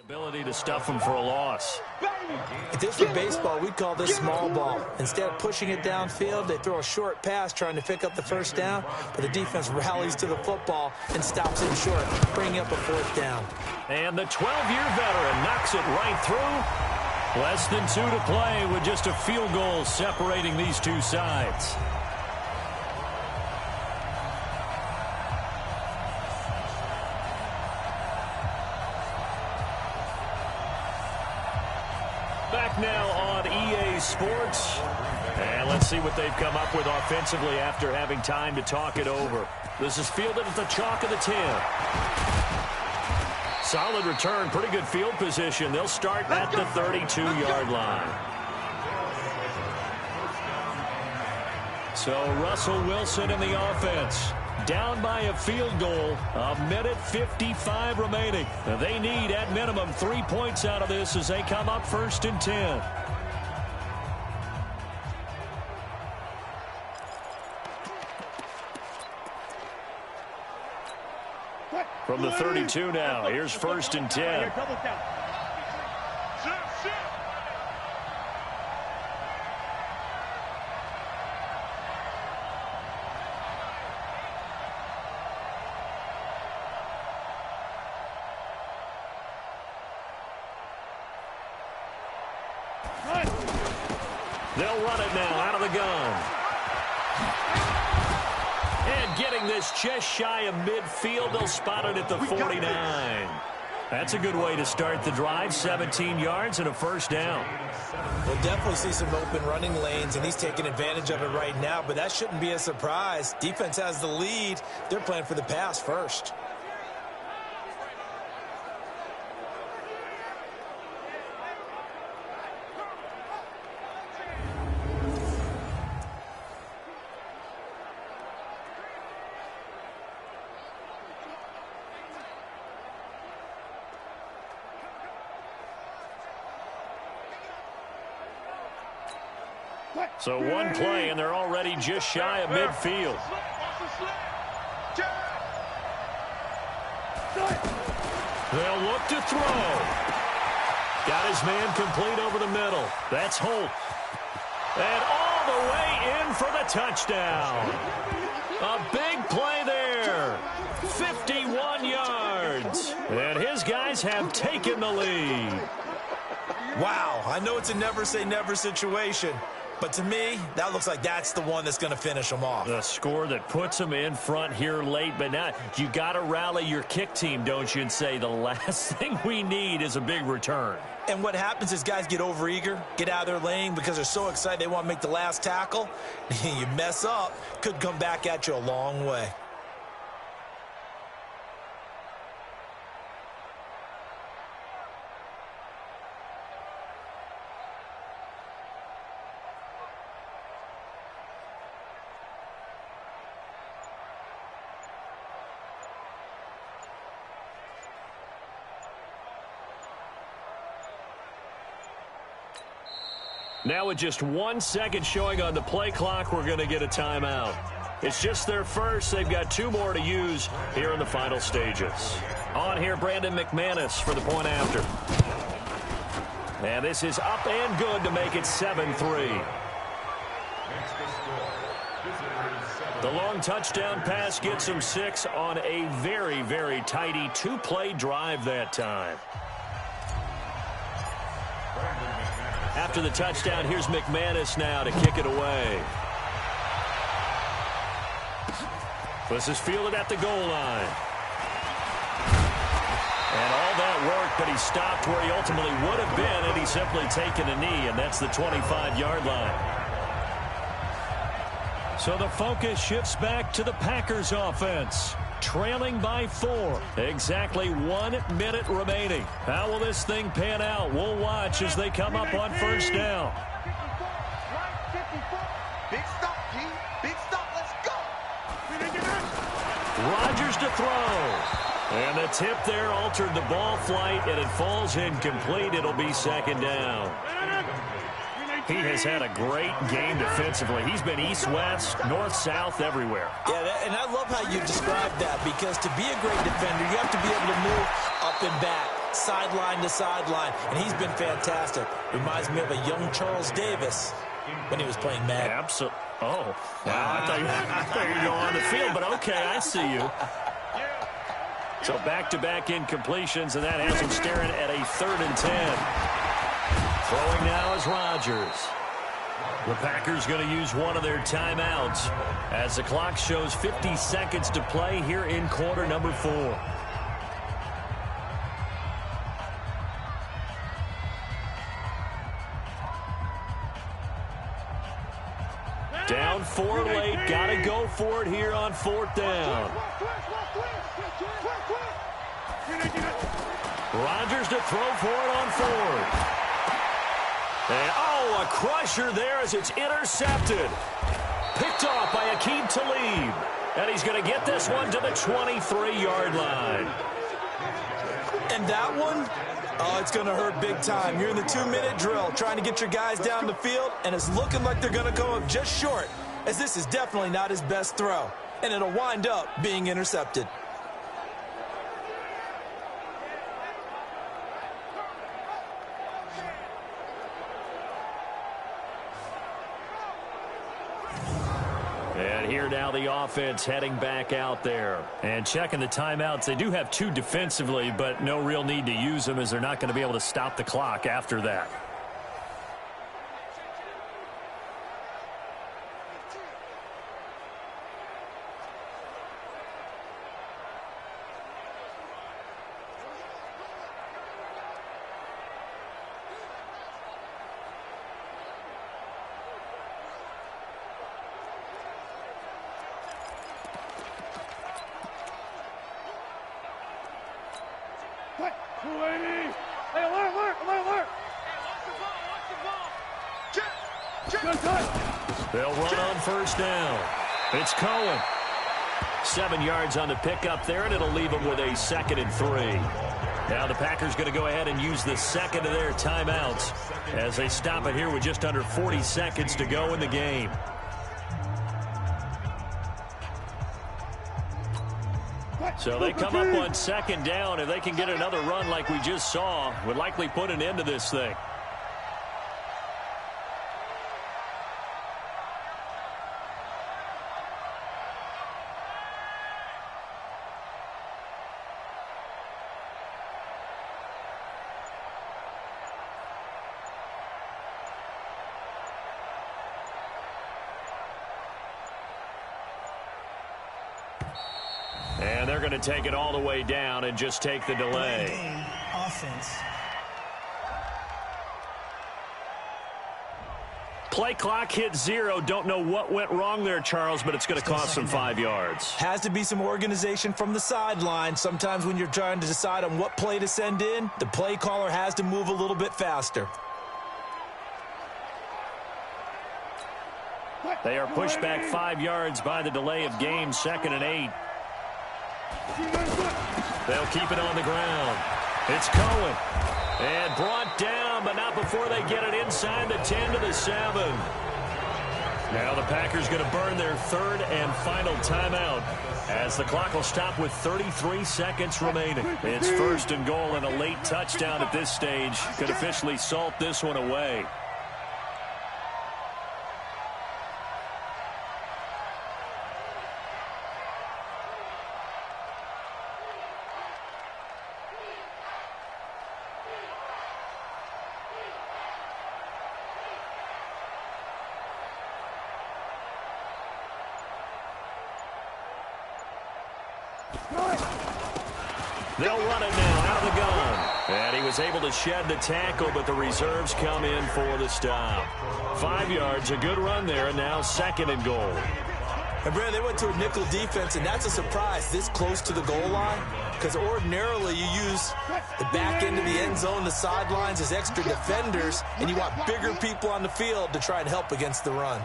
Ability to stuff them for a loss. If this were baseball, we'd call this small ball. Instead of pushing it downfield, they throw a short pass trying to pick up the first down, but the defense rallies to the football and stops it short, bringing up a fourth down. And the 12-year veteran knocks it right through. Less than 2 to play with just a field goal separating these two sides. Back now on EA Sports. And let's see what they've come up with offensively after having time to talk it over. This is fielded at the chalk of the 10. Solid return, pretty good field position. They'll start at the 32-yard line. So Russell Wilson in the offense. Down by a field goal, 1:55 remaining. They need, at minimum, 3 points out of this as they come up 1st and 10. From the 32 now, here's 1st and 10. They'll run it now out of the gun. And getting this just shy of midfield, they'll spot it at the 49. That's a good way to start the drive. 17 yards and a first down. We'll definitely see some open running lanes, and he's taking advantage of it right now, but that shouldn't be a surprise. Defense has the lead. They're playing for the pass first. So one play, and they're already just shy of midfield. They'll look to throw. Got his man complete over the middle. That's Holt. And all the way in for the touchdown. A big play there. 51 yards. And his guys have taken the lead. Wow, I know it's a never-say-never situation, but to me, that looks like that's the one that's going to finish them off. The score that puts them in front here late, but now you got to rally your kick team, don't you, and say the last thing we need is a big return. And what happens is guys get overeager, get out of their lane because they're so excited they want to make the last tackle. You mess up, could come back at you a long way. Now with just 1 second showing on the play clock, we're going to get a timeout. It's just their first. They've got 2 more to use here in the final stages. On here, Brandon McManus for the point after. And this is up and good to make it 7-3. The long touchdown pass gets them 6 on a very, very tidy 2-play drive that time. After the touchdown, here's McManus now to kick it away. This is fielded at the goal line. And all that work, but he stopped where he ultimately would have been, and he's simply taken a knee, and that's the 25-yard line. So the focus shifts back to the Packers offense. Trailing by 4. Exactly 1 minute remaining. How will this thing pan out? We'll watch as they come up on first down. Big stop, G. Big stop. Let's go. Rodgers to throw. And the tip there altered the ball flight, and it falls incomplete. It'll be 2nd down. He has had a great game defensively. He's been east-west, north-south, everywhere. Yeah, and I love how you described that, because to be a great defender, you have to be able to move up and back. sideline to sideline, and he's been fantastic. Reminds me of a young Charles Davis when he was playing Madden. Absolutely. Oh, wow. I thought you were going on the field, but okay, I see you. So back-to-back incompletions, and that has him staring at a 3rd and 10. Throwing now is Rodgers. The Packers going to use one of their timeouts as the clock shows 50 seconds to play here in quarter number 4. Down 4 late. Got to go for it here on 4th down. Rodgers to throw for it on 4th. And, oh, a crusher there as it's intercepted. Picked off by Aqib Talib. And he's going to get this one to the 23-yard line. And that one, oh, it's going to hurt big time. You're in the 2-minute drill trying to get your guys down the field, and it's looking like they're going to go up just short, as this is definitely not his best throw. And it'll wind up being intercepted. And here now the offense heading back out there. And checking the timeouts. They do have 2 defensively, but no real need to use them as they're not going to be able to stop the clock after that. They'll run on 1st down. It's Cohen. 7 yards on the pickup there, and it'll leave them with a 2nd and 3. Now the Packers going to go ahead and use the 2nd of their timeouts as they stop it here with just under 40 seconds to go in the game. So they come up on 2nd down. If they can get another run like we just saw, would likely put an end to this thing. And they're going to take it all the way down and just take the delay. Offense. Play clock hit 0. Don't know what went wrong there, Charles, but it's going to cost them 5 yards. Has to be some organization from the sideline. Sometimes when you're trying to decide on what play to send in, the play caller has to move a little bit faster. They are pushed back 5 yards by the delay of game, 2nd and 8. They'll keep it on the ground. It's Cohen. And brought down, but not before they get it inside the 10 to the 7. Now the Packers going to burn their 3rd and final timeout as the clock will stop with 33 seconds remaining. It's 1st and goal, and a late touchdown at this stage could officially salt this one away. They'll run it now out of the gun. And he was able to shed the tackle, but the reserves come in for the stop. 5 yards, a good run there, and now 2nd and goal. And Brad, they went to a nickel defense, and that's a surprise this close to the goal line, because ordinarily you use the back end of the end zone, the sidelines as extra defenders, and you want bigger people on the field to try and help against the run.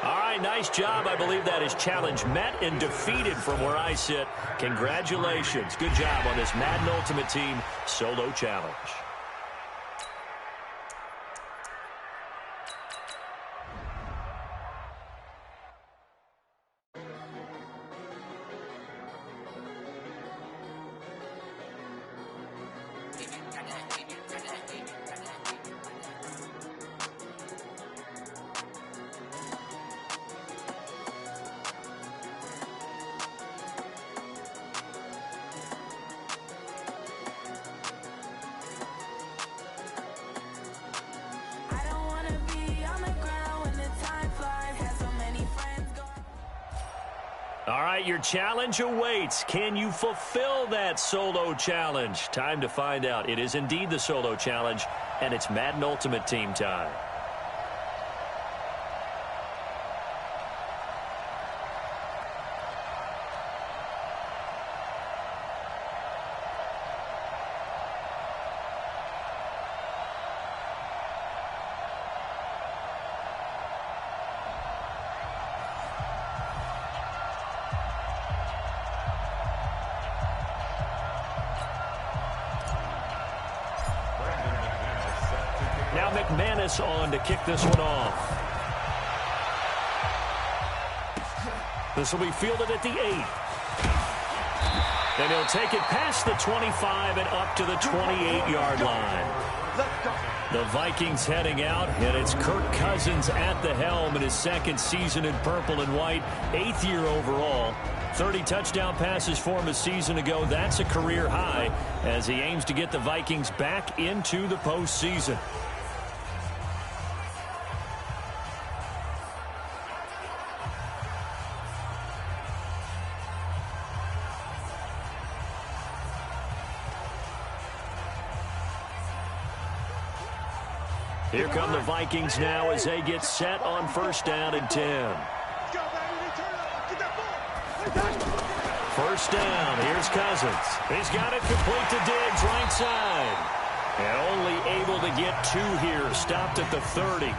All right, nice job. I believe that is challenge met and defeated from where I sit. Congratulations. Good job on this Madden Ultimate Team solo challenge. All right, your challenge awaits. Can you fulfill that solo challenge? Time to find out. It is indeed the solo challenge, and it's Madden Ultimate Team time. Now McManus on to kick this one off. This will be fielded at the 8. And he'll take it past the 25 and up to the 28-yard line. The Vikings heading out, and it's Kirk Cousins at the helm in his second season in purple and white, 8th year overall. 30 touchdown passes for him a season ago. That's a career high as he aims to get the Vikings back into the postseason. Here come the Vikings now as they get set on first down and 10. First down, here's Cousins. He's got it complete to Diggs, right side. And only able to get 2 here, stopped at the 30.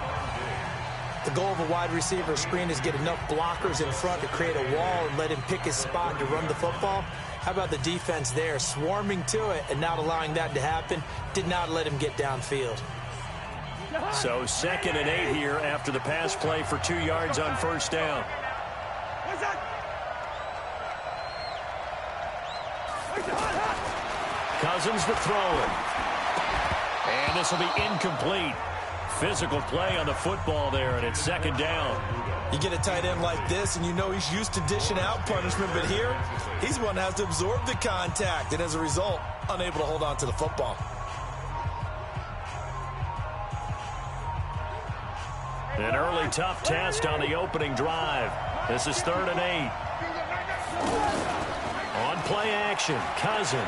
The goal of a wide receiver screen is get enough blockers in front to create a wall and let him pick his spot to run the football. How about the defense there, swarming to it and not allowing that to happen, did not let him get downfield. So 2nd and 8 here after the pass play for 2 yards on first down. Cousins to throw it. And this will be incomplete. Physical play on the football there, and it's 2nd down. You get a tight end like this, and you know he's used to dishing out punishment, but here, he's one that has to absorb the contact, and as a result, unable to hold on to the football. An early tough test on the opening drive. This is 3rd and 8. On play action, Cousins.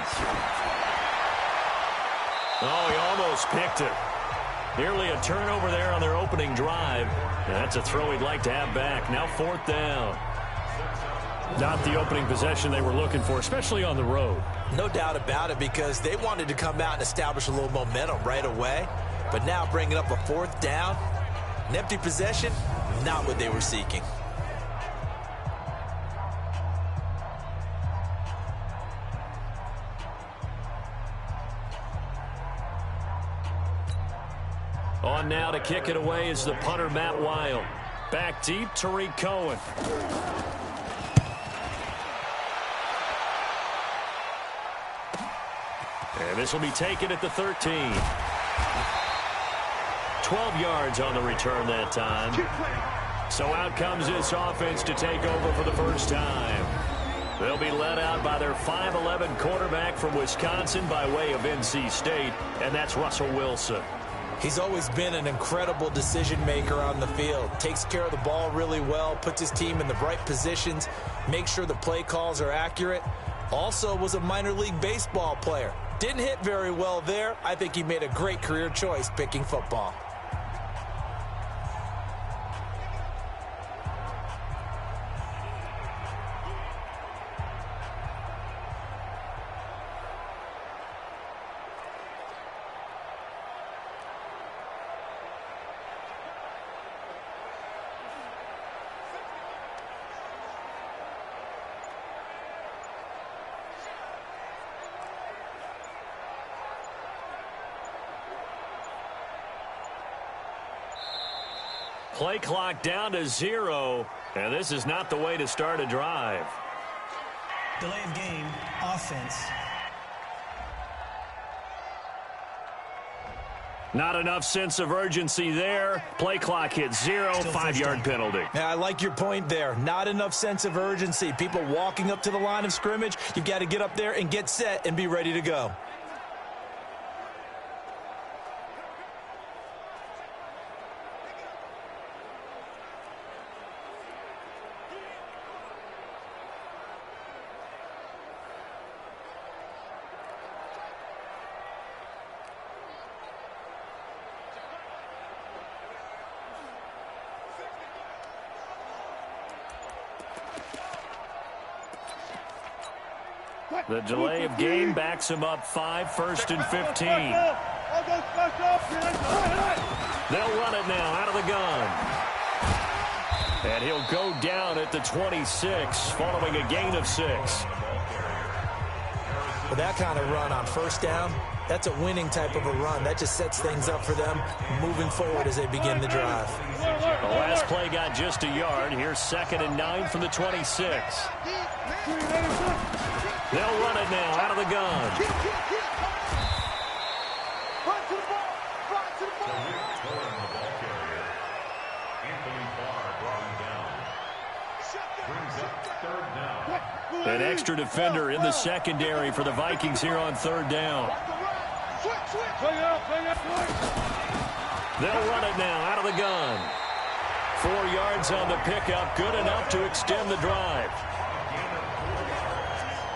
Oh, he almost picked it. Nearly a turnover there on their opening drive. And that's a throw he'd like to have back. Now 4th down. Not the opening possession they were looking for, especially on the road. No doubt about it, because they wanted to come out and establish a little momentum right away. But now bringing up a 4th down, an empty possession, not what they were seeking. On now to kick it away is the punter, Matt Wild. Back deep, Tariq Cohen. And this will be taken at the 13. 12 yards on the return that time. So out comes this offense to take over for the first time. They'll be led out by their 5'11" quarterback from Wisconsin by way of NC State, and that's Russell Wilson. He's always been an incredible decision maker on the field. Takes care of the ball really well, puts his team in the right positions, makes sure the play calls are accurate. Also was a minor league baseball player. Didn't hit very well there. I think he made a great career choice picking football. Play clock down to 0, and this is not the way to start a drive. Delay of game, offense. Not enough sense of urgency there. Play clock hits 0, 5-yard penalty. Yeah, I like your point there. Not enough sense of urgency. People walking up to the line of scrimmage, you've got to get up there and get set and be ready to go. The delay of game backs him up 5, 1st and 15. They'll run it now out of the gun. And he'll go down at the 26 following a gain of 6. With that kind of run on first down, that's a winning type of a run. That just sets things up for them moving forward as they begin the drive. The last play got just a yard. Here's 2nd and 9 from the 26. They'll run it now out of the gun. An extra defender in the secondary for the Vikings here on 3rd down. They'll run it now out of the gun. 4 yards on the pickup, good enough to extend the drive.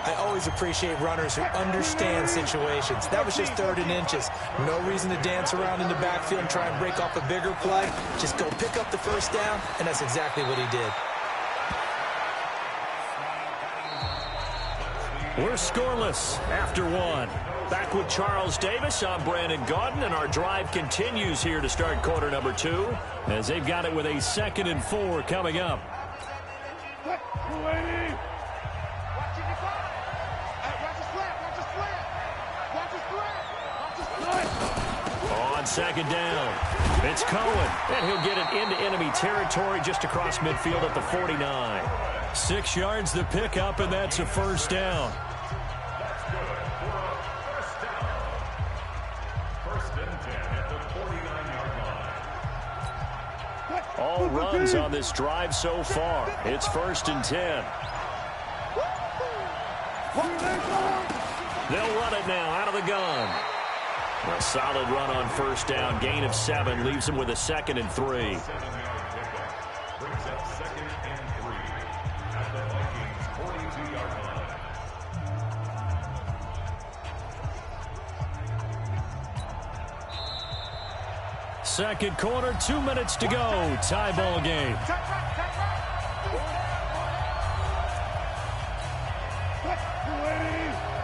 I always appreciate runners who understand situations. That was just 3rd and inches. No reason to dance around in the backfield and try and break off a bigger play. Just go pick up the first down, and that's exactly what he did. We're scoreless after 1. Back with Charles Davis. I'm Brandon Gaudin, and our drive continues here to start quarter number 2 as they've got it with a 2nd and 4 coming up. On 2nd down, it's Cohen, and he'll get it into enemy territory just across midfield at the 49. 6 yards the pickup, and that's a 1st down. All runs on this drive so far. It's 1st and 10. They'll run it now out of the gun. A solid run on 1st down. Gain of 7 leaves him with a 2nd and 3. Second quarter, 2 minutes to go. Tie ball game.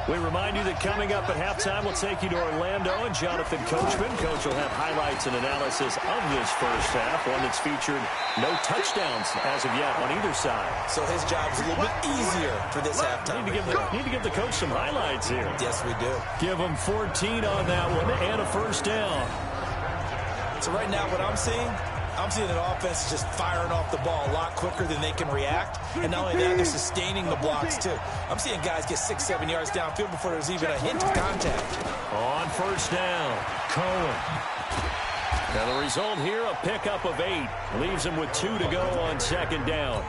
We remind you that coming up at halftime, we'll take you to Orlando and Jonathan Coachman. Coach will have highlights and analysis of this first half, one that's featured no touchdowns as of yet on either side. So his job is a little bit easier for this halftime. Need to give the coach some highlights here. Yes, we do. Give him 14 on that one and a 1st down. So right now what I'm seeing an offense just firing off the ball a lot quicker than they can react. And not only that, they're sustaining the blocks, too. I'm seeing guys get 6, 7 yards downfield before there's even a hint of contact. On 1st down, Cohen. Now the result here, a pickup of 8. Leaves him with 2 to go on 2nd down.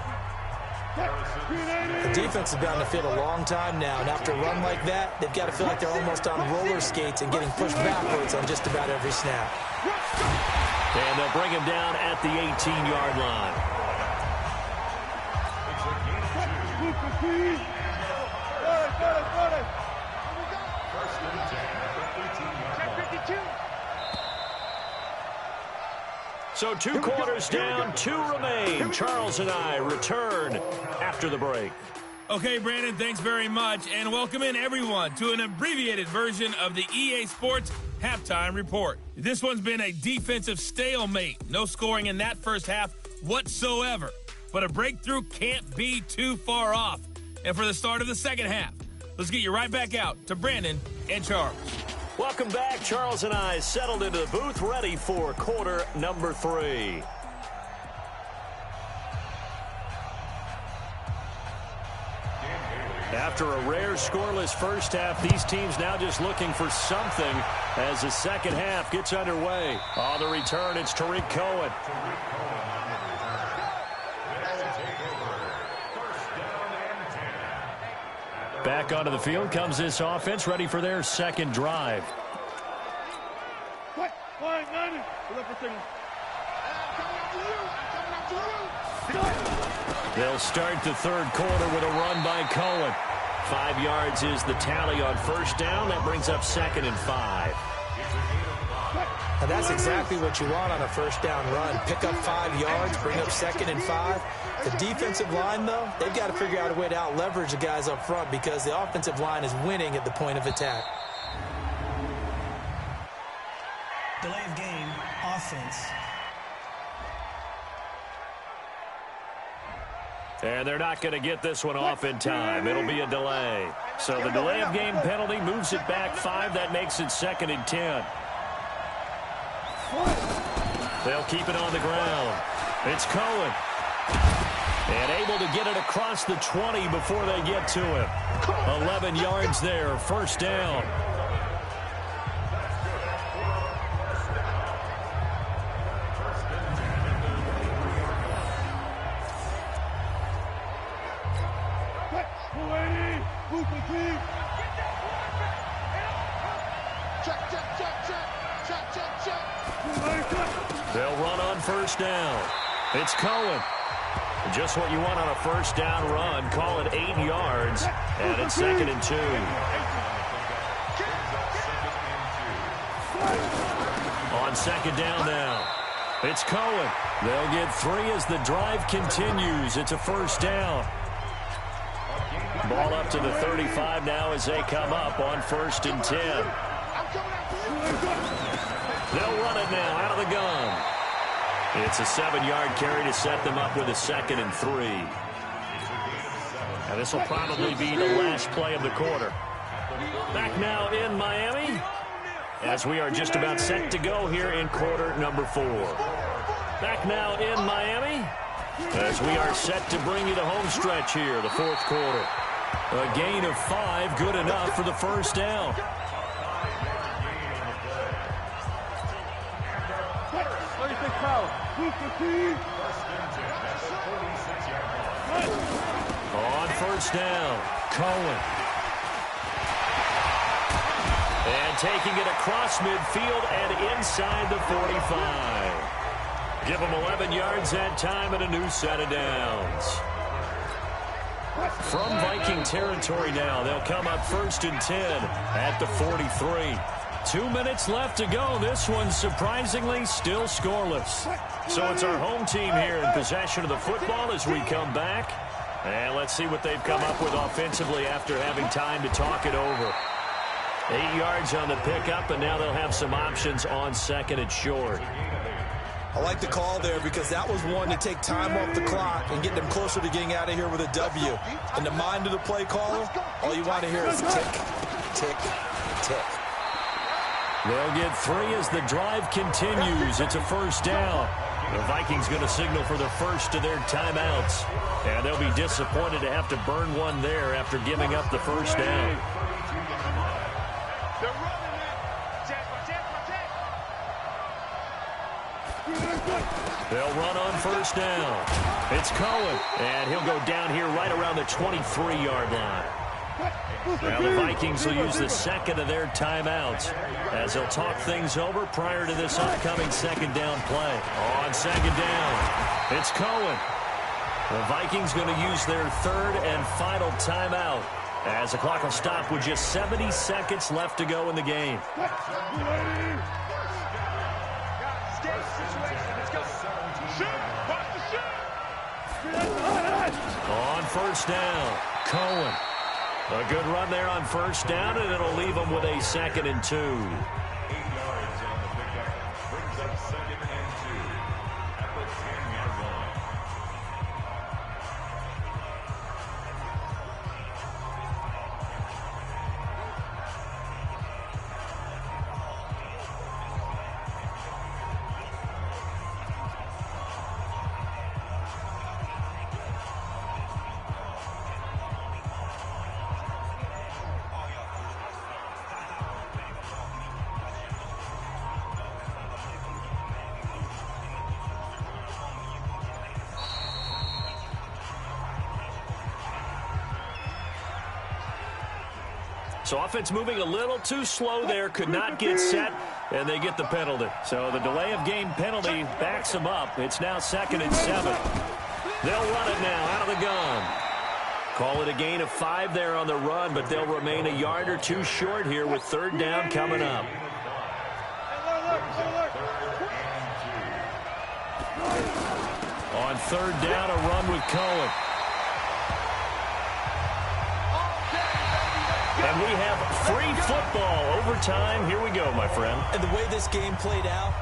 The defense has been on the field a long time now, and after a run like that, they've got to feel like they're almost on roller skates and getting pushed backwards on just about every snap. And they'll bring him down at the 18-yard line. So 2 quarters down, 2 remain. Charles and I return after the break. Okay, Brandon, thanks very much. And welcome in, everyone, to an abbreviated version of the EA Sports Halftime Report. This one's been a defensive stalemate. No scoring in that first half whatsoever. But a breakthrough can't be too far off. And for the start of the second half, let's get you right back out to Brandon and Charles. Welcome back. Charles and I settled into the booth, ready for quarter number 3. After a rare scoreless first half, these teams now just looking for something as the second half gets underway. On the return, it's Tariq Cohen. Back onto the field comes this offense, ready for their second drive. They'll start the third quarter with a run by Cohen. 5 yards is the tally on first down. That brings up 2nd and 5. Now that's exactly what you want on a first down run. Pick up 5 yards, bring up 2nd and 5. The defensive line, though, they've got to figure out a way to out-leverage the guys up front because the offensive line is winning at the point of attack. Delay of game, offense. And they're not going to get this one off in time. It'll be a delay. So the delay of game penalty moves it back 5. That makes it 2nd and 10. They'll keep it on the ground. It's Cohen. And able to get it across the 20 before they get to him. 11 yards there, first down. They'll run on first down. It's Cohen. Just what you want on a first down run. Call it 8 yards. And it's 2nd and 2. On 2nd down now. It's Cohen. They'll get 3 as the drive continues. It's a first down. Ball up to the 35 now as they come up on 1st and 10. They'll run it now out of the gun. It's a 7-yard carry to set them up with a 2nd and 3. And this will probably be the last play of the quarter. Back now in Miami as we are just about set to go here in quarter number 4. Back now in Miami as we are set to bring you the home stretch here, the 4th quarter. A gain of 5, good enough for the first down. On first down, Cohen. And taking it across midfield and inside the 45. Give them 11 yards that time and a new set of downs. From Viking territory now, they'll come up 1st and 10 at the 43. 2 minutes left to go. This one surprisingly still scoreless. So it's our home team here in possession of the football as we come back. And let's see what they've come up with offensively after having time to talk it over. 8 yards on the pickup, and now they'll have some options on 2nd and short. I like the call there because that was one to take time off the clock and get them closer to getting out of here with a W. In the mind of the play caller, all you want to hear is tick, tick, tick. They'll get 3 as the drive continues. It's a first down. The Vikings going to signal for the first of their timeouts. And they'll be disappointed to have to burn one there after giving up the first down. They'll run on first down. It's Cohen. And he'll go down here right around the 23-yard line. Now the Vikings will use the 2nd of their timeouts as they'll talk things over prior to this upcoming 2nd down play. On 2nd down, it's Cohen. The Vikings going to use their 3rd and final timeout as the clock will stop with just 70 seconds left to go in the game. On first down, Cohen. A good run there on first down, and it'll leave them with a 2nd and 2. 8 yards on the pickup. Brings up 2nd and 2 at the 10-yard line. So offense moving a little too slow there, could not get set, and they get the penalty. So the delay of game penalty backs them up. It's now 2nd and 7. They'll run it now out of the gun. Call it a gain of 5 there on the run, but they'll remain a yard or two short here with 3rd down coming up. third down, a run with Cohen. And we have free football overtime. Here we go, my friend. And the way this game played out,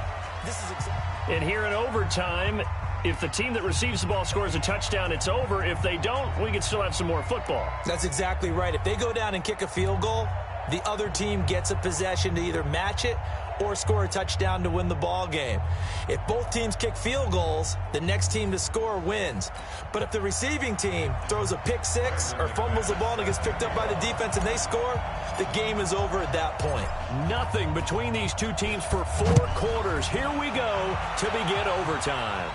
this is and here in overtime, if the team that receives the ball scores a touchdown, it's over. If they don't, we can still have some more football. That's exactly right. If they go down and kick a field goal, the other team gets a possession to either match it or score a touchdown to win the ball game. If both teams kick field goals, the next team to score wins. But if the receiving team throws a pick six or fumbles the ball and it gets picked up by the defense and they score, the game is over at that point. Nothing between these two teams for 4 quarters. Here we go to begin overtime.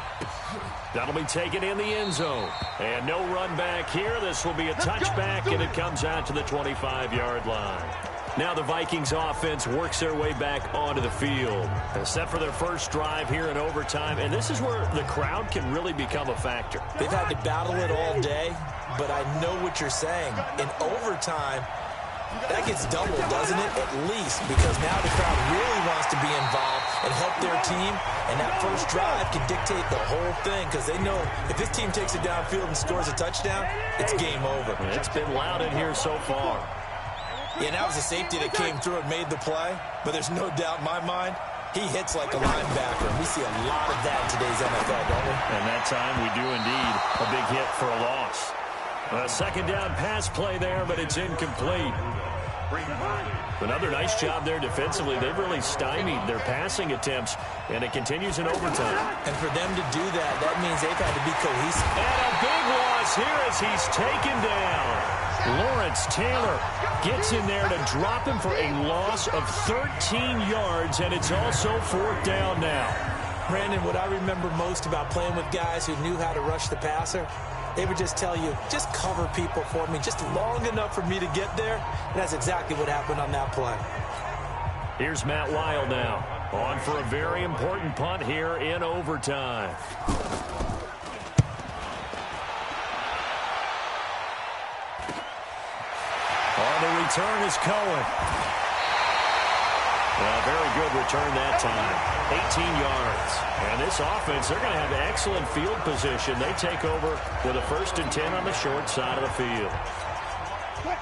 That'll be taken in the end zone. And no run back here. This will be a touchback, and it comes out to the 25-yard line. Now the Vikings offense works their way back onto the field. They're set for their first drive here in overtime, and this is where the crowd can really become a factor. They've had to battle it all day, but I know what you're saying. In overtime, that gets doubled, doesn't it? At least, because now the crowd really wants to be involved and help their team, and that first drive can dictate the whole thing because they know if this team takes it downfield and scores a touchdown, it's game over. It's been loud in here so far. Yeah, that was a safety that came through and made the play, but there's no doubt in my mind, he hits like a linebacker. We see a lot of that in today's NFL, don't we? And that time we do indeed a big hit for a loss. A second down pass play there, but it's incomplete. Another nice job there defensively. They've really stymied their passing attempts, and it continues in overtime. And for them to do that, that means they've had to be cohesive. And a big loss here as he's taken down. Lawrence Taylor gets in there to drop him for a loss of 13 yards, and it's also 4th down now. Brandon, what I remember most about playing with guys who knew how to rush the passer, they would just tell you, just cover people for me, just long enough for me to get there. And that's exactly what happened on that play. Here's Matt Wild now, on for a very important punt here in overtime. On the return is Cohen. A very good return that time. 18 yards. And this offense, they're going to have excellent field position. They take over with a 1st and 10 on the short side of the field.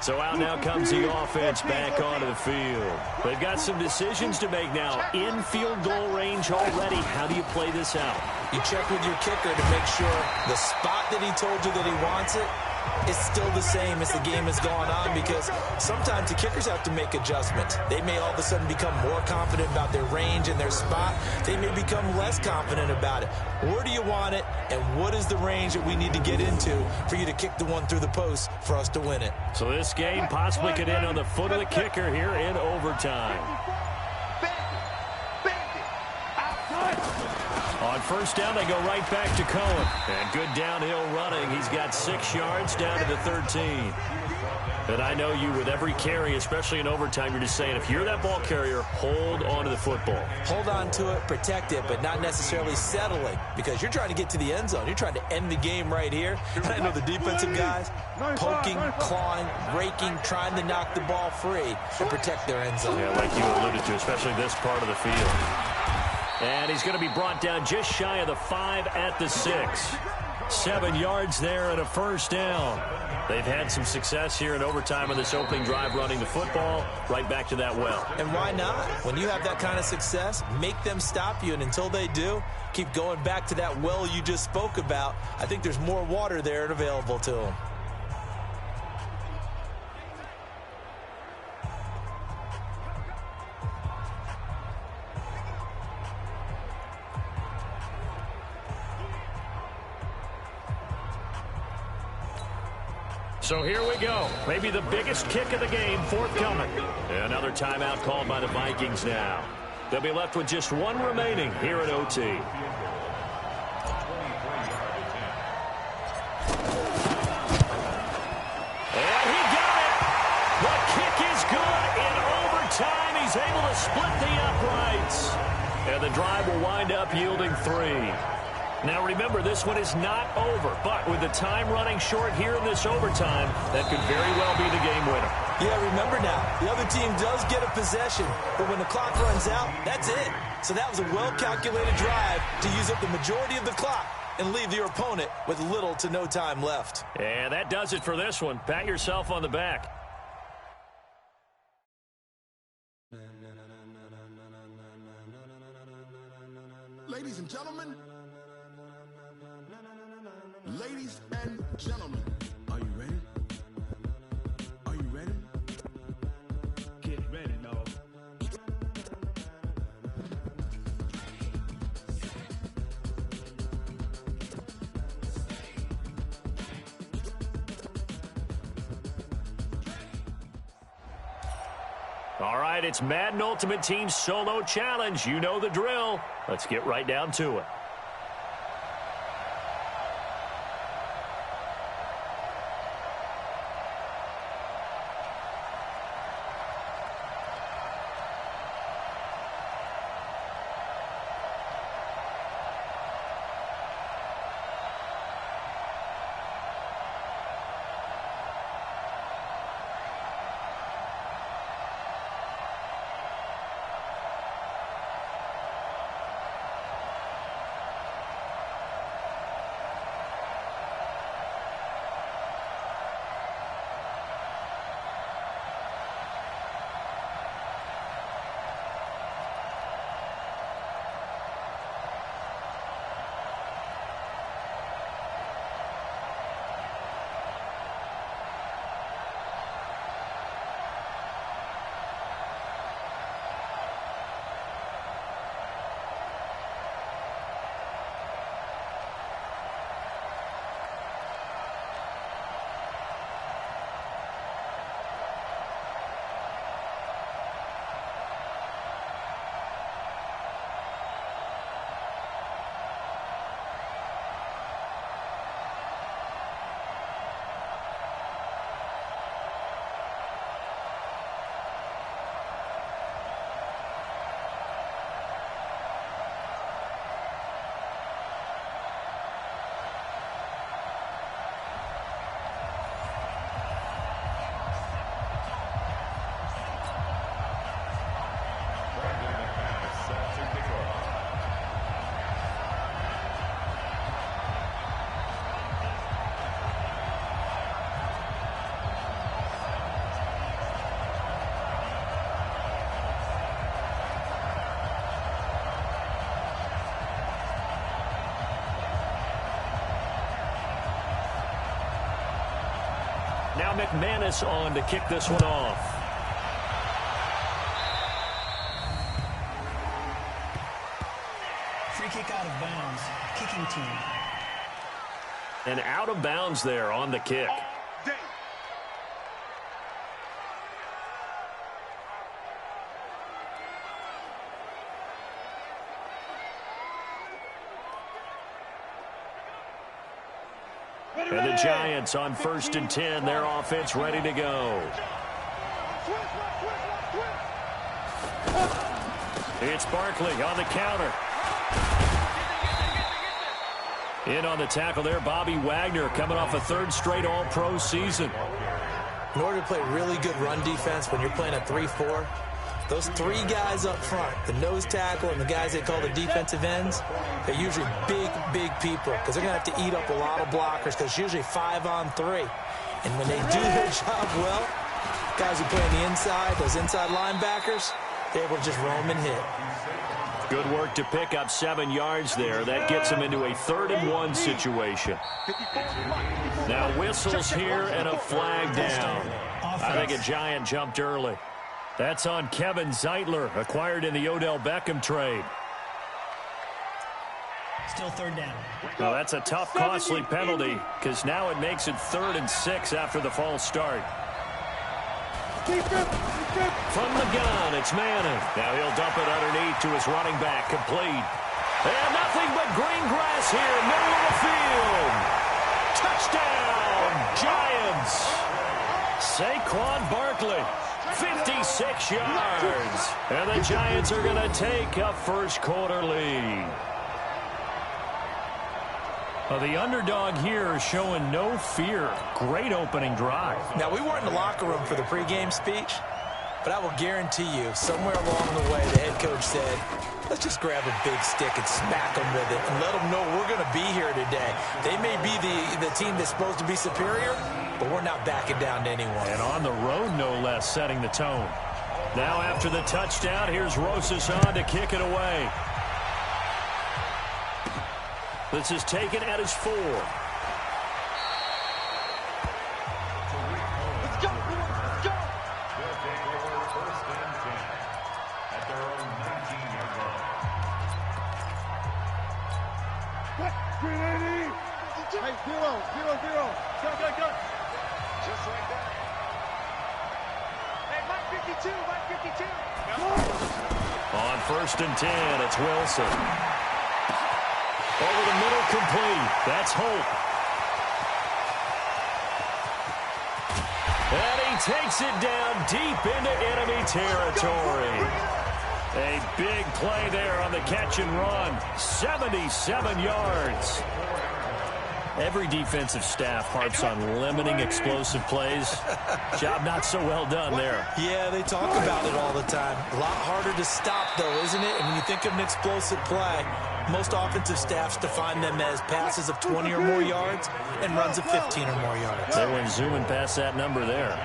So out now comes the offense back onto the field. They've got some decisions to make now. In field goal range already. How do you play this out? You check with your kicker to make sure the spot that he told you that he wants it is still the same as the game has gone on, because sometimes the kickers have to make adjustments. They may all of a sudden become more confident about their range and their spot. They may become less confident about it. Where do you want it, and what is the range that we need to get into for you to kick the one through the post for us to win it? So this game possibly could end on the foot of the kicker here in overtime. On first down, they go right back to Cohen. And good downhill running. He's got 6 yards down to the 13. And I know you, with every carry, especially in overtime, you're just saying, if you're that ball carrier, hold on to the football. Hold on to it, protect it, but not necessarily settling, because you're trying to get to the end zone. You're trying to end the game right here. And I know the defensive guys poking, clawing, raking, trying to knock the ball free to protect their end zone. Yeah, like you alluded to, especially this part of the field. And he's going to be brought down just shy of the 5 at the 6. 7 yards there and a first down. They've had some success here in overtime on this opening drive running the football right back to that well. And why not? When you have that kind of success, make them stop you. And until they do, keep going back to that well you just spoke about. I think there's more water there and available to them. So here we go. Maybe the biggest kick of the game forthcoming. Another timeout called by the Vikings now. They'll be left with just 1 remaining here at OT. And he got it. The kick is good in overtime. He's able to split the uprights. And the drive will wind up yielding 3. Now remember, this one is not over, but with the time running short here in this overtime, that could very well be the game winner. Yeah, remember now, the other team does get a possession, but when the clock runs out, that's it. So that was a well-calculated drive to use up the majority of the clock and leave your opponent with little to no time left. And that does it for this one. Pat yourself on the back. Ladies and gentlemen, ladies and gentlemen, are you ready? Are you ready? Get ready, dog. All right, it's Madden Ultimate Team Solo Challenge. You know the drill. Let's get right down to it. Now McManus on to kick this one off. Free kick out of bounds. Kicking team. And out of bounds there on the kick. And the Giants on 1st and 10. Their offense ready to go. It's Barkley on the counter. In on the tackle there, Bobby Wagner coming off a 3rd straight All-Pro season. In order to play really good run defense when you're playing a 3-4, those 3 guys up front, the nose tackle and the guys they call the defensive ends, they're usually big, big people because they're going to have to eat up a lot of blockers because it's usually 5-on-3. And when they do their job well, guys who play on the inside, those inside linebackers, they're able to just roam and hit. Good work to pick up 7 yards there. That gets them into a 3rd and 1 situation. Now whistles here and a flag down. I think a Giant jumped early. That's on Kevin Zeitler, acquired in the Odell Beckham trade. Still 3rd down. Well, that's a tough, costly penalty because now it makes it 3rd and 6 after the false start. From the gun, it's Manning. Now he'll dump it underneath to his running back, complete. And nothing but green grass here, middle of the field. Touchdown, Giants. Saquon Barkley, 56 yards. And the Giants are going to take a 1st quarter lead. Well, the underdog here is showing no fear. Great opening drive. Now, we weren't in the locker room for the pregame speech, But I will guarantee you, somewhere along the way, the head coach said, let's just grab a big stick and smack them with it and let them know we're going to be here today. They may be the team that's supposed to be superior, but we're not backing down to anyone. And on the road, no less, setting the tone. Now after the touchdown, here's Rosas on to kick it away. This is taken at his 4. Hey, 0, 0, 0. Go. Just like that. Hey, Mike 52, Mike 52. On 1st and 10, it's Wilson. Over the middle, complete. That's Holt. And he takes it down deep into enemy territory. A big play there on the catch and run. 77 yards. Every defensive staff harps on limiting explosive plays. Job not so well done there. Yeah, they talk about it all the time. A lot harder to stop, though, isn't it? And when you think of an explosive play, most offensive staffs define them as passes of 20 or more yards and runs of 15 or more yards. They went zooming past that number there.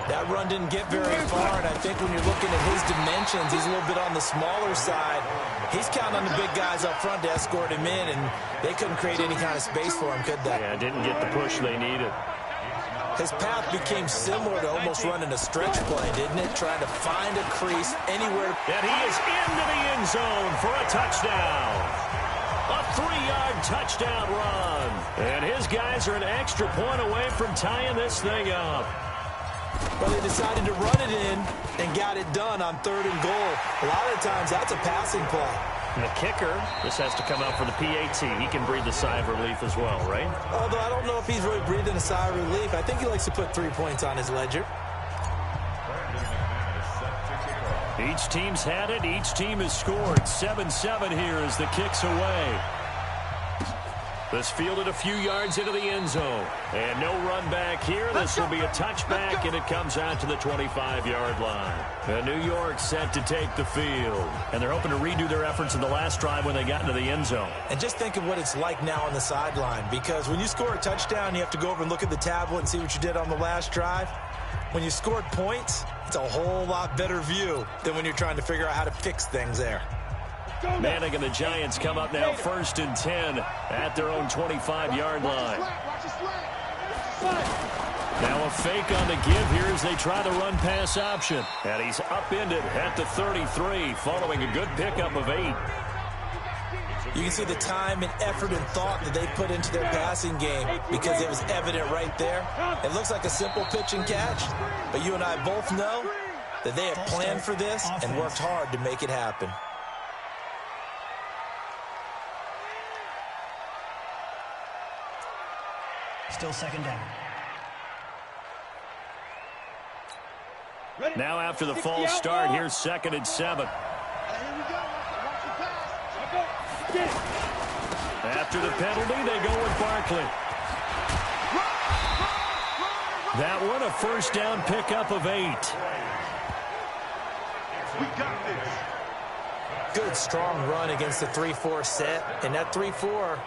That run didn't get very far, and I think when you're looking at his dimensions, he's a little bit on the smaller side. He's counting on the big guys up front to escort him in, and they couldn't create any kind of space for him, could they? Yeah, didn't get the push they needed. His path became similar to almost running a stretch play, didn't it? Trying to find a crease anywhere. And he is into the end zone for a touchdown. A 3-yard touchdown run. And his guys are an extra point away from tying this thing up. Well, they decided to run it in and got it done on 3rd and goal. A lot of times, that's a passing play. And the kicker, this has to come out for the PAT. He can breathe a sigh of relief as well, right? Although I don't know if he's really breathing a sigh of relief. I think he likes to put 3 points on his ledger. Each team's had it. Each team has scored. 7-7 here as the kick's away. This fielded a few yards into the end zone. And no run back here. This will be a touchback, and it comes out to the 25-yard line. And New York set to take the field. And they're hoping to redo their efforts in the last drive when they got into the end zone. And just think of what it's like now on the sideline. Because when you score a touchdown, you have to go over and look at the tablet and see what you did on the last drive. When you scored points, it's a whole lot better view than when you're trying to figure out how to fix things there. Manning and the Giants come up now 1st and 10 at their own 25-yard line. Now a fake on the give here as they try the run-pass option. And he's upended at the 33 following a good pickup of 8. You can see the time and effort and thought that they put into their passing game because it was evident right there. It looks like a simple pitch and catch, but you and I both know that they have planned for this and worked hard to make it happen. Still 2nd down. Now after the false start, here's 2nd and 7. After the penalty, they go with Barkley. That one, a 1st down pickup of 8. We got this. Good, strong run against the 3-4 set. And that 3-4,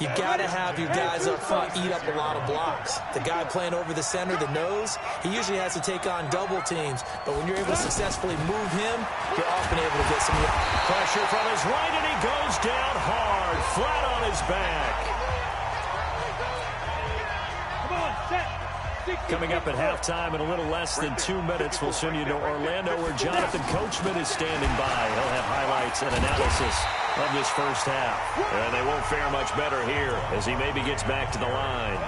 you got to have your guys up front eat up a lot of blocks. The guy playing over the center, the nose, he usually has to take on double teams. But when you're able to successfully move him, you're often able to get some pressure from his right, and he goes down hard, flat on his back. Come on, set. Coming up at halftime in a little less than 2 minutes, we'll send you to Orlando where Jonathan Coachman is standing by. He'll have highlights and analysis of this first half. And they won't fare much better here as he maybe gets back to the line.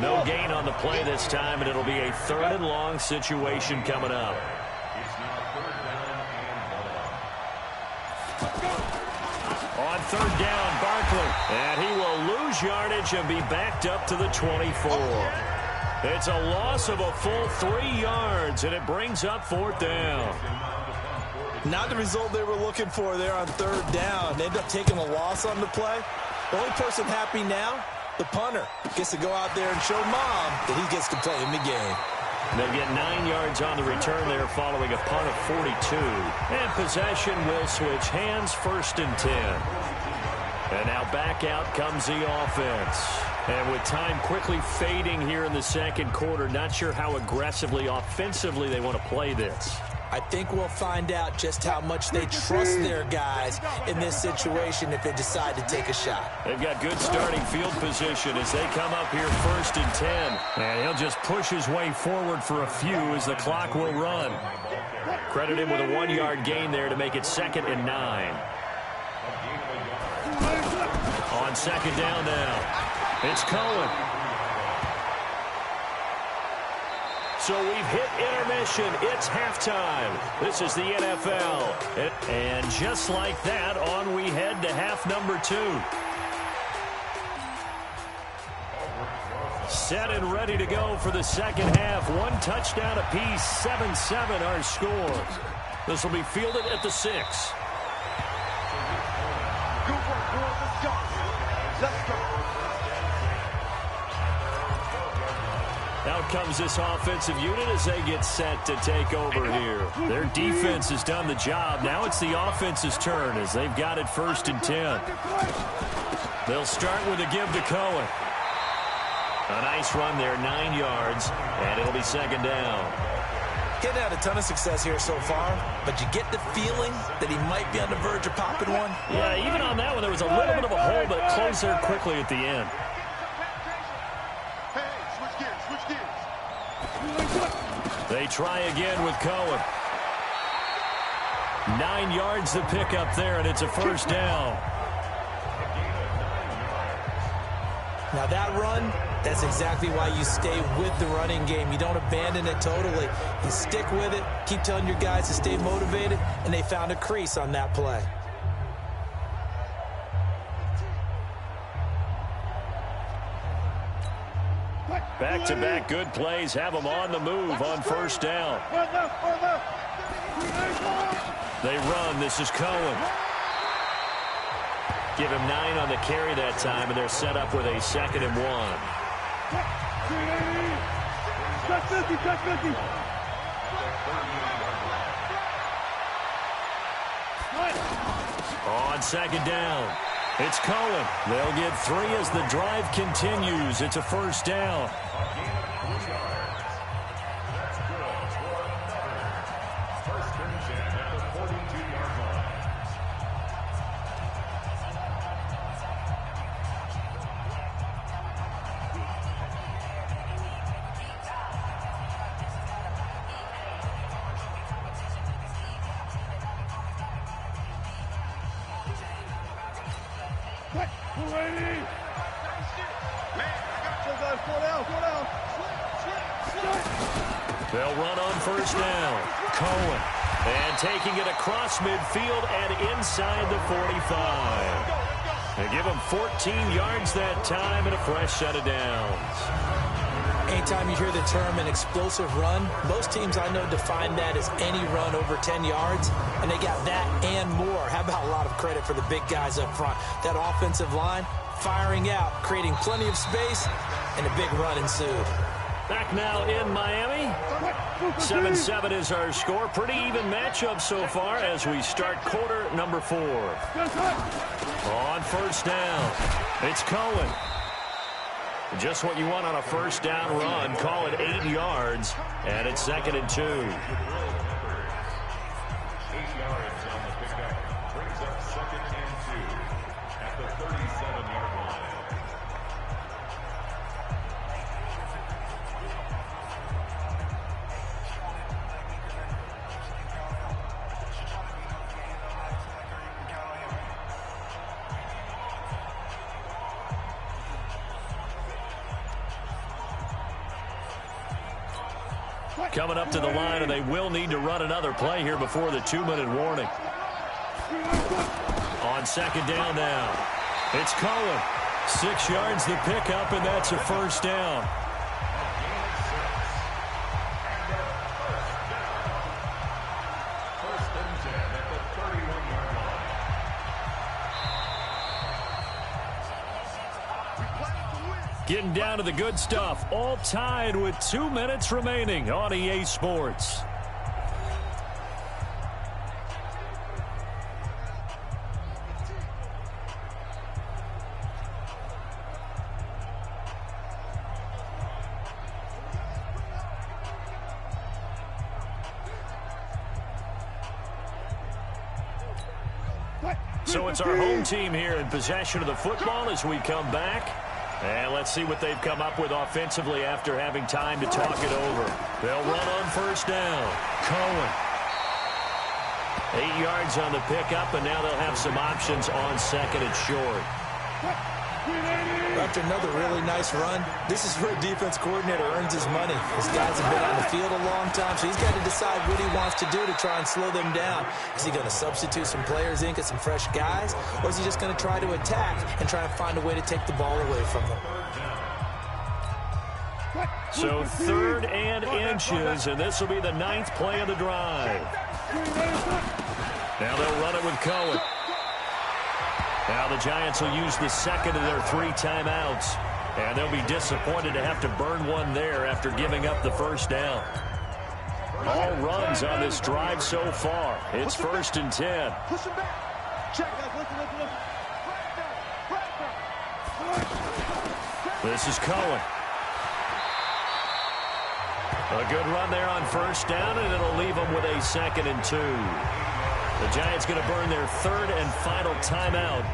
No gain on the play this time, and it'll be a 3rd and long situation coming up. On 3rd down, Barkley. And he will lose yardage and be backed up to the 24. It's a loss of a full 3 yards, and it brings up 4th down. Not the result they were looking for there on 3rd down. They end up taking a loss on the play. The only person happy now, the punter, gets to go out there and show mom that he gets to play in the game. They'll get 9 yards on the return there following a punt of 42. And possession will switch hands, 1st and 10. And now back out comes the offense. And with time quickly fading here in the second quarter, not sure how aggressively, offensively they want to play this. I think we'll find out just how much they trust their guys in this situation if they decide to take a shot. They've got good starting field position as they come up here 1st and 10. And he'll just push his way forward for a few as the clock will run. Credit him with a 1-yard gain there to make it 2nd and 9. On 2nd down now, it's Cohen. So we've hit intermission. It's halftime. This is the NFL. And just like that, on we head to half number 2. Set and ready to go for the second half. 1 touchdown apiece, 7-7 our score. This will be fielded at the 6. Good work, boys. Let's go. Let's go. Out comes this offensive unit as they get set to take over here. Their defense has done the job. Now it's the offense's turn as they've got it 1st and 10. They'll start with a give to Cohen. A nice run there, 9 yards, and it'll be 2nd down. Getting had a ton of success here so far, but you get the feeling that he might be on the verge of popping one. Yeah, even on that one, there was a little bit of a hole, but it closed there quickly at the end. They try again with Cohen. 9 yards to pick up there, and it's a 1st down. Now that run, that's exactly why you stay with the running game. You don't abandon it totally. You stick with it, keep telling your guys to stay motivated, and they found a crease on that play. Back-to-back good plays have them on the move on 1st down. They run. This is Cohen. Give him 9 on the carry that time, and they're set up with a 2nd and 1. On 2nd down, it's Cohen. They'll get 3 as the drive continues. It's a 1st down. They'll run on 1st down. Cohen. And taking it across midfield and inside the 45. They give him 14 yards that time and a fresh set of downs. Anytime you hear the term an explosive run, most teams I know define that as any run over 10 yards, and they got that and more. How about a lot of credit for the big guys up front? That offensive line firing out, creating plenty of space, and a big run ensued. Back now in Miami. 7-7 is our score. Pretty even matchup so far as we start quarter number 4. On 1st down, it's Cohen. Just what you want on a 1st down run. Call it 8 yards, and it's 2nd and 2. 8 yards on the pickup brings up 2nd and 2 at the 37-yard line. Coming up to the line, and they will need to run another play here before the 2-minute warning. On 2nd down now, it's Cohen. 6 yards to pick up, and that's a 1st down. We play to win. Getting down to the good stuff. All tied with 2 minutes remaining on EA Sports. So it's our home team here in possession of the football as we come back. And let's see what they've come up with offensively after having time to talk it over. They'll run on first down. Cohen. 8 yards on the pickup, and now they'll have some options on second and short. After another really nice run, this is where a defense coordinator earns his money. His guys have been on the field a long time, so he's got to decide what he wants to do to try and slow them down. Is he going to substitute some players in, get some fresh guys, or is he just going to try to attack and try and find a way to take the ball away from them? So 3rd and inches, and this will be the 9th play of the drive. Now they'll run it with Cohen. Now the Giants will use the second of their 3 timeouts. And they'll be disappointed to have to burn one there after giving up the first down. All runs on this drive so far. It's 1st and 10. Push him back. Check, guys. Listen. This is Cohen. A good run there on first down, and it'll leave them with a 2nd and 2. The Giants going to burn their 3rd and final timeout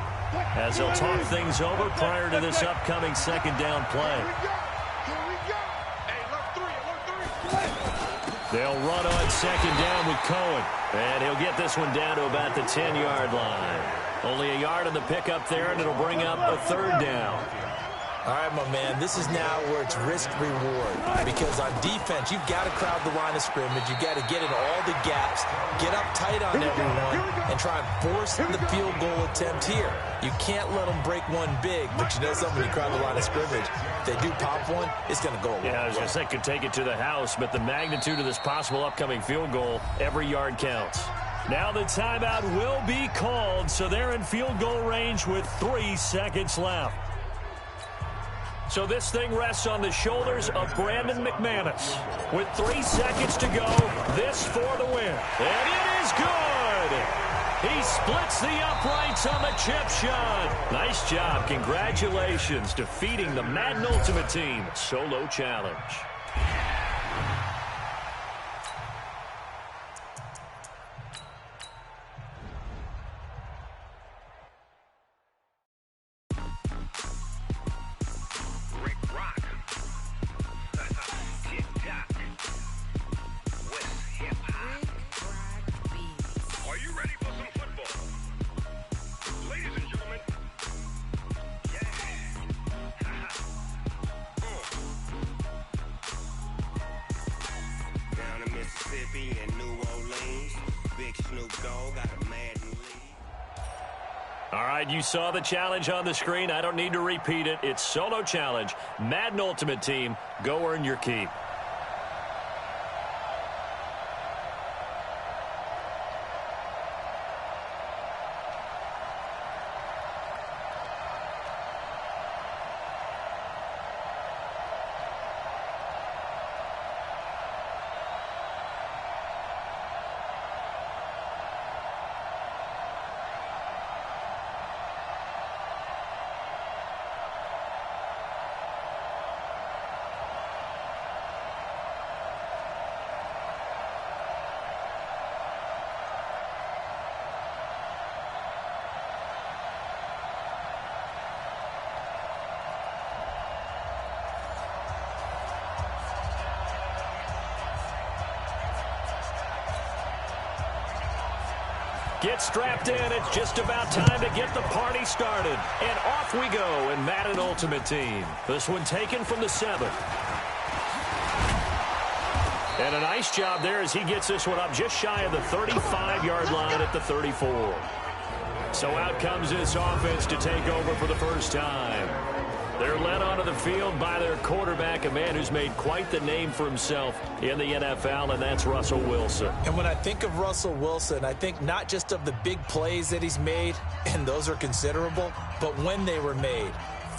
as they'll talk things over prior to this upcoming 2nd down play. They'll run on 2nd down with Cohen, and he'll get this one down to about the 10-yard line. Only a yard on the pickup there, and it'll bring up a 3rd down. All right, my man, this is now where it's risk-reward. Because on defense, you've got to crowd the line of scrimmage. You've got to get in all the gaps, get up tight on everyone, and try and force the field goal attempt here. You can't let them break one big, but you know something, when you crowd the line of scrimmage, if they do pop one, it's going to go away. Yeah, I was going to say, could take it to the house, but the magnitude of this possible upcoming field goal, every yard counts. Now the timeout will be called, so they're in field goal range with 3 seconds left. So this thing rests on the shoulders of Brandon McManus. With 3 seconds to go, this for the win. And it is good! He splits the uprights on the chip shot. Nice job. Congratulations, defeating the Madden Ultimate Team solo challenge. All right, you saw the challenge on the screen. I don't need to repeat it. It's solo challenge. Madden Ultimate Team, go earn your keep. Get strapped in. It's just about time to get the party started. And off we go in Madden Ultimate Team. This one taken from the 7th. And a nice job there as he gets this one up just shy of the 35-yard line at the 34. So out comes this offense to take over for the first time. They're led onto the field by their quarterback, a man who's made quite the name for himself in the NFL, and that's Russell Wilson. And when I think of Russell Wilson, I think not just of the big plays that he's made, and those are considerable, but when they were made.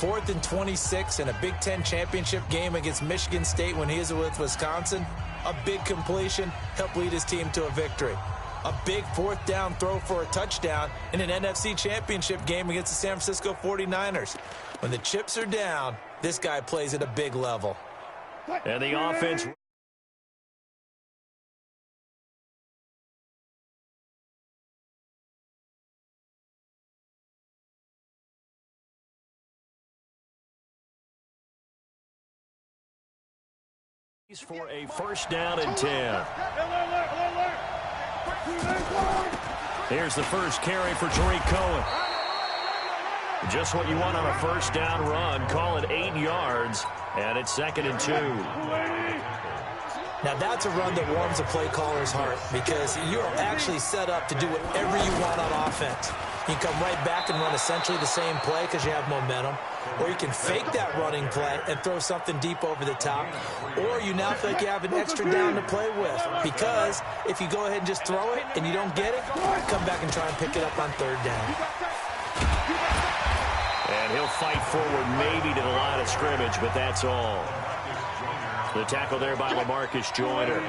4th and 26 in a Big Ten championship game against Michigan State when he was with Wisconsin. A big completion helped lead his team to a victory. A big 4th down throw for a touchdown in an NFC championship game against the San Francisco 49ers. When the chips are down, this guy plays at a big level. And the offense... for a first down and 10. Here's the first carry for Tariq Cohen. Just what you want on a first down run. Call it 8 yards, and it's 2nd and 2. Now that's a run that warms a play caller's heart because you're actually set up to do whatever you want on offense. You can come right back and run essentially the same play because you have momentum. Or you can fake that running play and throw something deep over the top. Or you now feel like you have an extra down to play with. Because if you go ahead and just throw it and you don't get it, come back and try and pick it up on 3rd down. And he'll fight forward maybe to the line of scrimmage, but that's all. The tackle there by LaMarcus Joyner.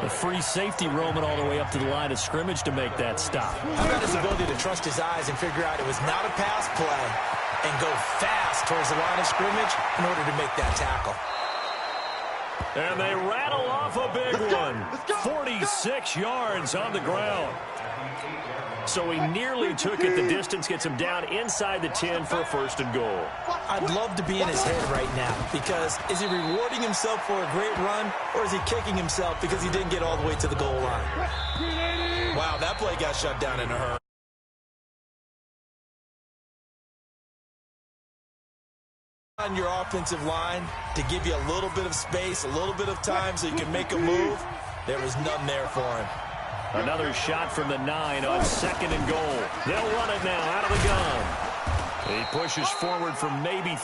The free safety roaming all the way up to the line of scrimmage to make that stop. How about his ability to trust his eyes and figure out it was not a pass play and go fast towards the line of scrimmage in order to make that tackle. And they rattle off a big one. 46 yards on the ground. So he nearly took it the distance, gets him down inside the 10 for a 1st and goal. I'd love to be in his head right now because is he rewarding himself for a great run or is he kicking himself because he didn't get all the way to the goal line? Wow, that play got shut down in a hurry. On your offensive line to give you a little bit of space, a little bit of time so you can make a move. There was none there for him. Another shot from the 9 on 2nd and goal. They'll run it now out of the gun. He pushes forward for maybe